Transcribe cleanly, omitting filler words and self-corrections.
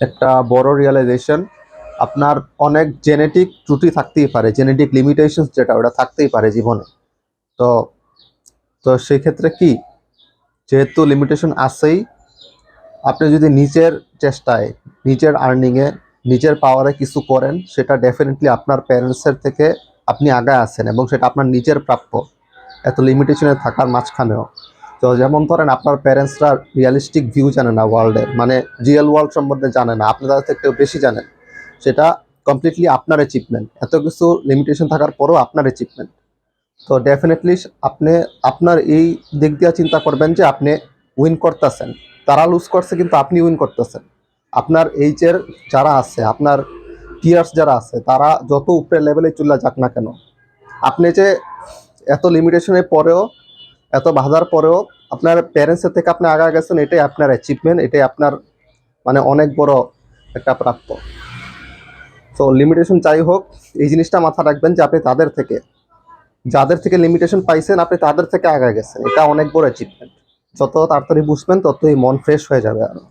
একটা বড় রিয়েলাইজেশন। আপনার অনেক জেনেটিক ত্রুটি থাকতেই পারে, জেনেটিক লিমিটেশনস যেটা ওটা থাকতেই পারে জীবনে। তো তো সেই ক্ষেত্রে কি, যেহেতু লিমিটেশন আছেই, আপনি যদি নিজের চেষ্টায়, নিজের আর্নিংয়ে, নিজের পাওয়ারে কিছু করেন, সেটা ডেফিনেটলি আপনার প্যারেন্টসের থেকে আপনি আগায় আছেন এবং সেটা আপনার নিজের প্রাপ্য, এত লিমিটেশনে থাকার মাঝখানেও। তো যেমন ধরেন আপনার প্যারেন্টসরা রিয়ালিস্টিক ভিউ জানে না ওয়ার্ল্ডের, মানে রিয়েল ওয়ার্ল্ড সম্বন্ধে জানে না, আপনি তাদের থেকে বেশি জানেন। সেটা কমপ্লিটলি আপনার অ্যাচিভমেন্ট, এত কিছু লিমিটেশন থাকার পরেও আপনার অ্যাচিভমেন্ট। তো ডেফিনেটলি আপনি আপনার এই দিক দিয়ে চিন্তা করবেন যে আপনি উইন করতেছেন, তারা লুজ করছে কিন্তু আপনি উইন করতেছেন। আপনার এইচের যারা আছে, আপনার পিয়ার্স যারা আছে, তারা যত উপরের লেভেলে চলে যাক না কেন, আপনি যে এত লিমিটেশনের পরেও, এত বাধার পরেও আপনার প্যারেন্টসের থেকে আপনি আগে গেছেন, এটাই আপনার অ্যাচিভমেন্ট, এটাই আপনার মানে অনেক বড় একটা প্রাপ্য। তো লিমিটেশন যাই হোক, এই জিনিসটা মাথা রাখবেন যে আপনি তাদের থেকে, যাদের থেকে লিমিটেশন পাইছেন, আপনি তাদের থেকে আগে গেছেন, এটা অনেক বড় অ্যাচিভমেন্ট। যত তাড়াতাড়ি বুঝবেন ততই মন ফ্রেশ হয়ে যাবে আরো।